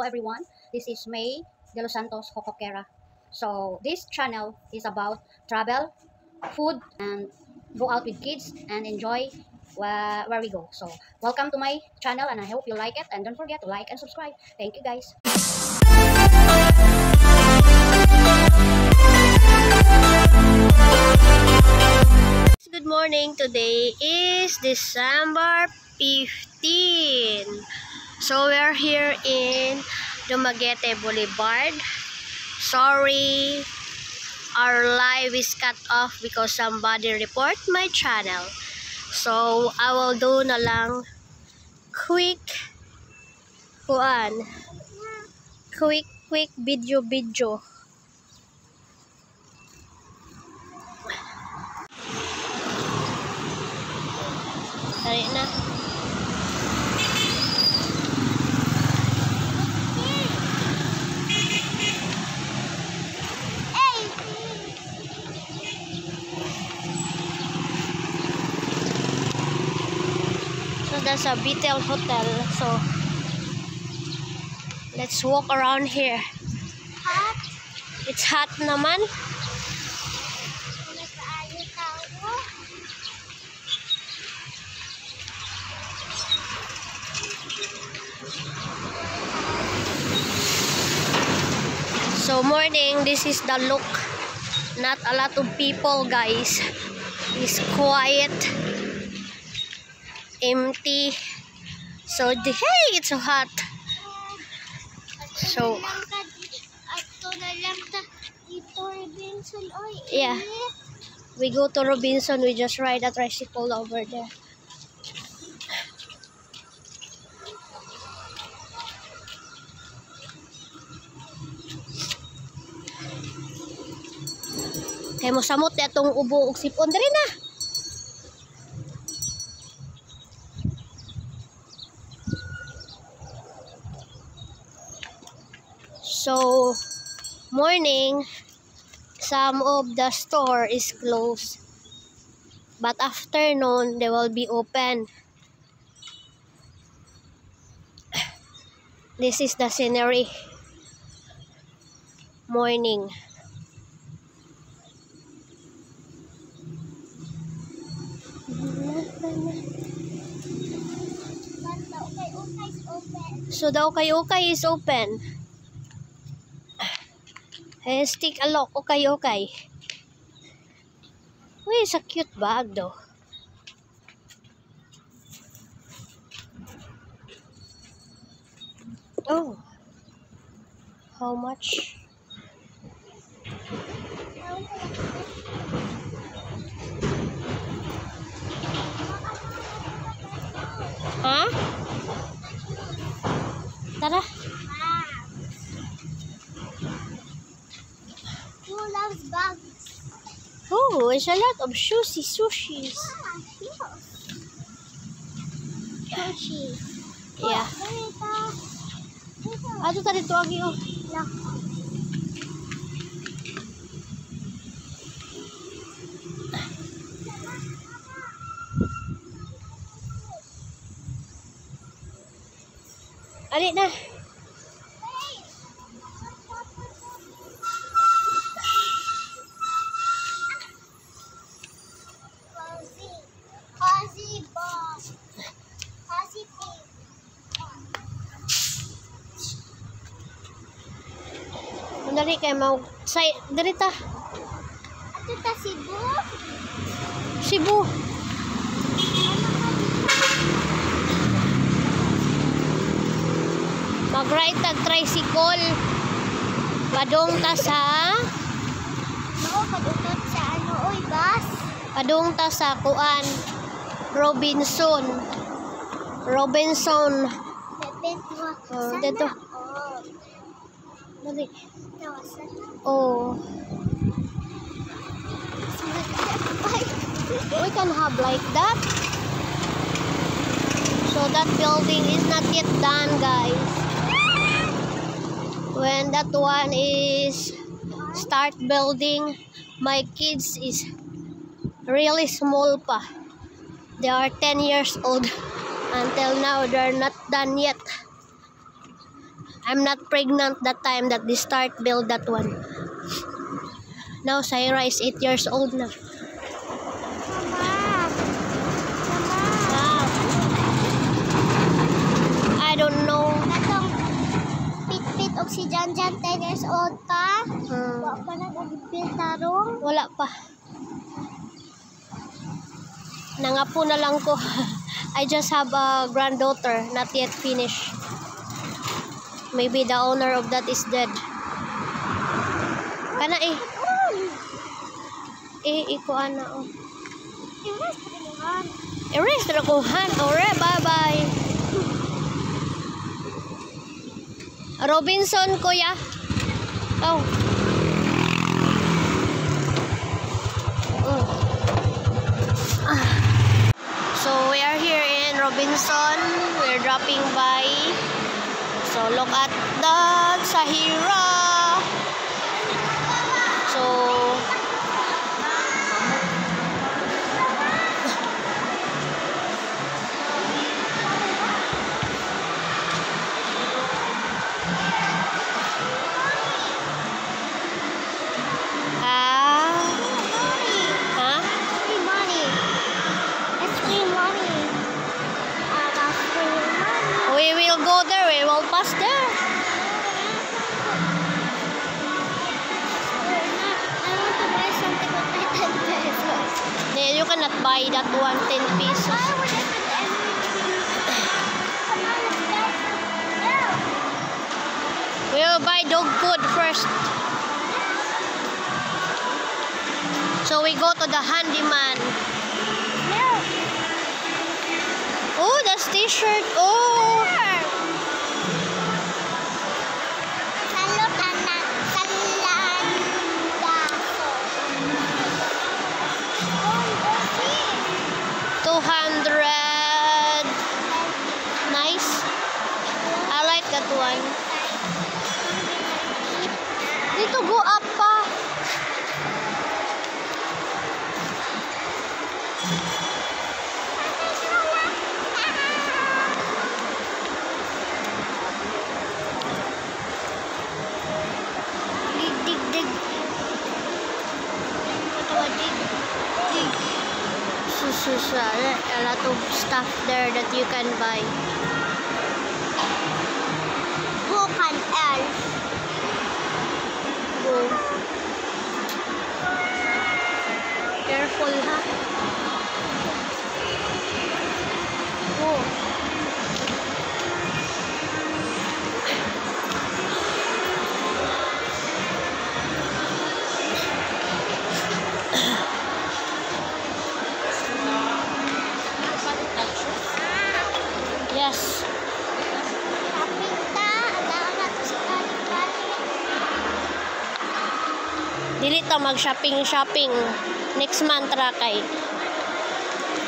everyone, this is May de los Santos Cocoquera. So this channel is about travel, food, and go out with kids and enjoy where we go. So welcome to my channel and I hope you like it, and don't forget to like and subscribe. Thank you guys. Good morning. Today is December 15. So we're here in Dumaguete Boulevard. Sorry, our live is cut off because somebody report my channel. So I will do na lang quick video. Tari na. So that's a Betel Hotel. So let's walk around here. Hot. It's hot naman. So morning, this is the look. Not a lot of people, guys. It's quiet, empty. So hey, it's so hot. So yeah, we go to Robinson. We just ride a tricycle over there. Kay mo samot atong ubo ug sipon diri na. So morning, some of the store is closed, but afternoon they will be open. This is the scenery. Morning. So the Okay is open. Hey, stick a lock. Okay. Uy, it's a cute bag though. Oh, how much? Huh? Tara. Who loves bags? Oh, there's a lot of sushis. Sushi. Yeah. Ato tadi tu lagi oh. Alik na. Dari kay mau say diri ta. Ato ta Cebu. Cebu. Mag-ride tag tricycle. Padung ta sa Padung sa oy bus. Padung ta sa kuan Robinson. Dito. Dali. Oh. We can have like that. So that building is not yet done, guys. When that one is start building, my kids is really small pa. They are 10 years old. Until now, they're not done yet. I'm not pregnant that time that they start build that one. Now Saira is 8 years old na. Ah. I don't know. Katong pit-pit og si Janjan 10 years old pa. Hmm. Wa pa nag-build tarong. Wala pa. Nangapo na lang ko. I just have a granddaughter, not yet finished. Maybe the owner of that is dead. Kana eh. Iko ana oh. Erase na kuhan. Ore, bye-bye. Robinson, kuya. Oh. So we are here in Robinson. We're dropping by. So look at that Sahira. So Free money. It's free money. Free money. we will go there. We will pass there. I want to buy something with my 10 pesos. You cannot buy that one 10 pesos. Why would I put everything? Come on, let's go. No. We will buy dog food first. So we go to the handyman. No. Oh, that's t-shirt. Oh. Salutanan. 200. Nice. I like that one. Dito go up pa. Dig, dig, dig. Dig. So, a lot of stuff there that you can buy. Hook and elf. Go. Careful, ha? Oh. Yes. Kapita. Alam na to si Kali-Kali. Dili ta mag-shopping next month ra kay.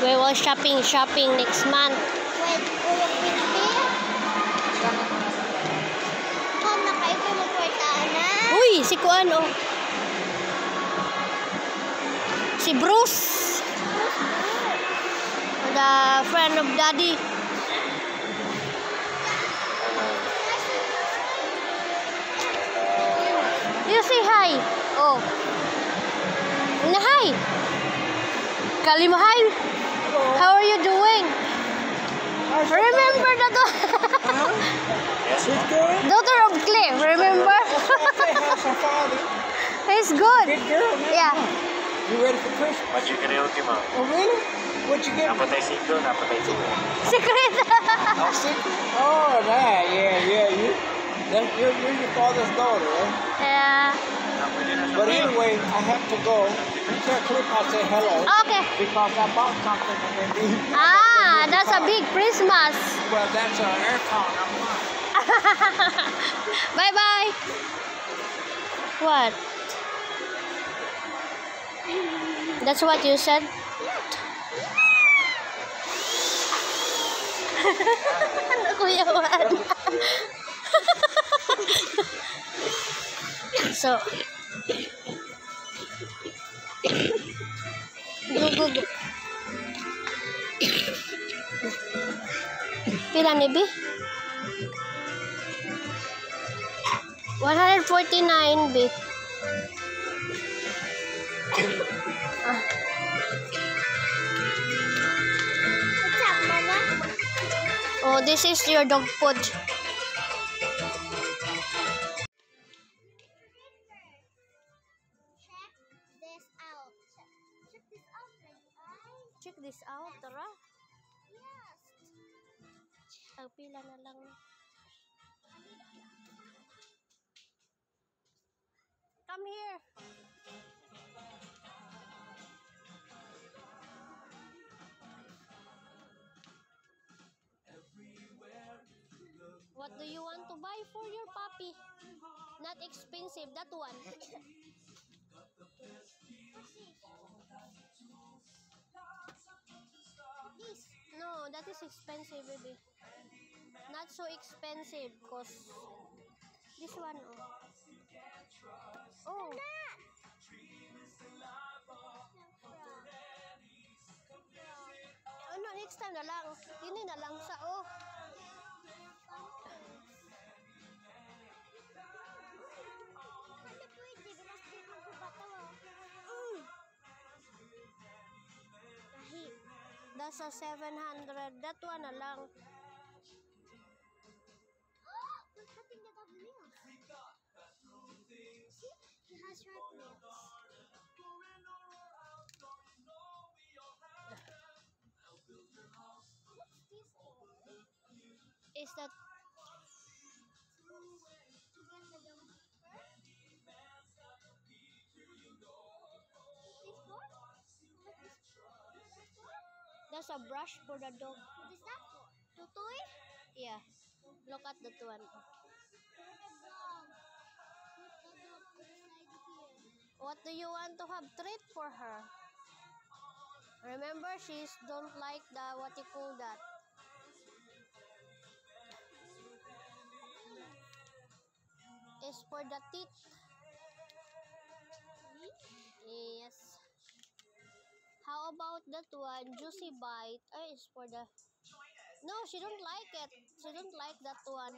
We will shopping next month. With Piti. Kung nakaipin mo kwartaan na. Uy, si Kuan oh. Si Bruce. The friend of Daddy. You say hi. Oh. Na hi. Kalim hi. How are you doing? Remember that one? Yes, it's good. Daughter of Cliff, remember? It's good. Good girl, man. Yeah. You ready for Christmas? Baju última. Oh, really? What'd you get? Napatay cinco, napatay tubo. Secret. Oh, secret? Oh, that. Yeah. You're your father's daughter, right? Yeah. But anyway, I have to go. You tell Cliff I say hello. Okay. Because I bought something and then he... Ah, that's a big Christmas. Well, that's an aircon. I'm fine. Bye-bye. What? That's what you said? Kuya Juan. So, go. Pila ni Bi? 149 B. What's up, Mama? Oh, this is your dog food. Check this out. Check this out, tara. Yes. Tagpila na lang. Come here. What do you want to buy for your puppy? Not expensive, that one. This. No, that is expensive, baby. Not so expensive, cause this one, oh. Oh, ano, next time na lang. Dini na lang sa, oh. Hindi pwede. Bilas din magbabato. Lahi. That's a 700. That one na lang. Look, cutting the dog nails. See? He has sharp nails. What's this for? Is that To get the dog fur? This for? What is for? that's a brush for the dog? What is that for? To toy? Yeah. Look at that one. For the dog. Put the dog inside here. What do you want to have treat for her? Remember, she's don't like the what you call that. Is for the teeth. Yes. How about that one? Juicy bite. Oh, it's for the. No, she don't like it. She don't like that one.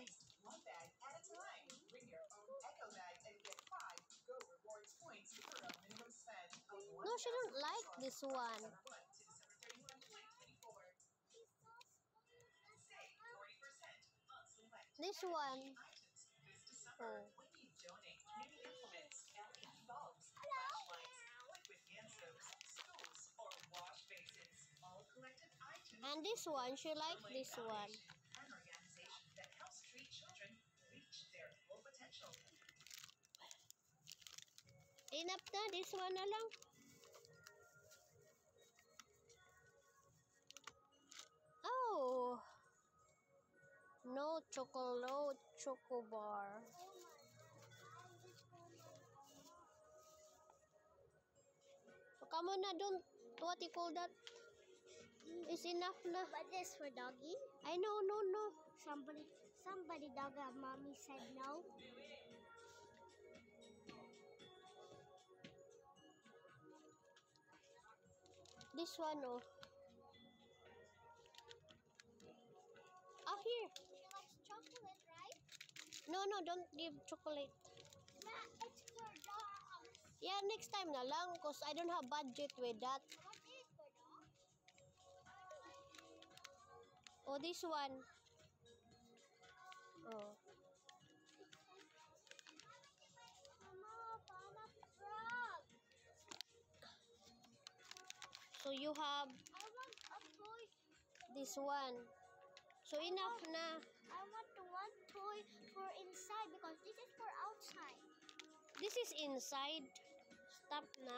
No, she don't like this one. This one. Oh. And this one, she like this one. Enough na, this one na lang. Oh. No choco bar. So come on na, don't, what you call that? Is enough na. But this for doggy? I know, no. Somebody dog mommy said no. This one, oh. Ah, here. She likes chocolate, right? No, don't give chocolate. Ma, it's for dogs. Yeah, next time na lang, cause I don't have budget with that. What is for dogs? Oh, this one. Oh. Mama, Mama frog. So you have I want a toy. this one. So enough na. I want one toy for inside because this is for outside. This is inside. Stop na.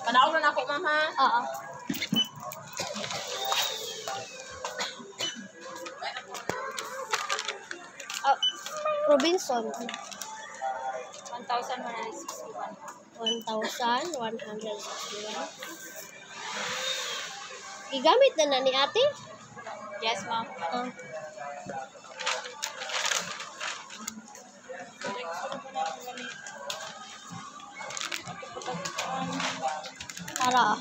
Panahon na ako, mama. Oo. Robinson. 1,161. 1,161. Igamit na ni ate? Yes, ma'am. Tara.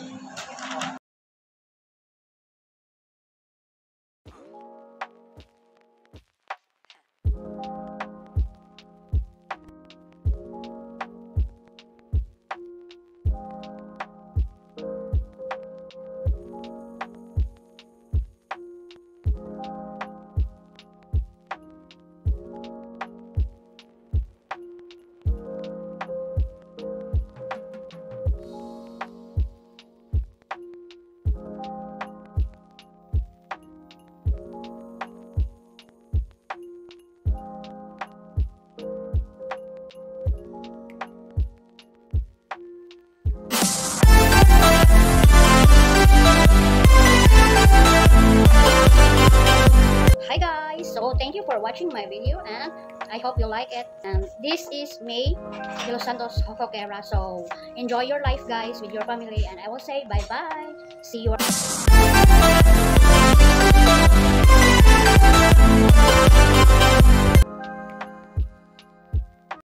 watching my video, and I hope you like it. And this is May de Los Santos Jocoquera. So enjoy your life, guys, with your family, and I will say bye bye. See you.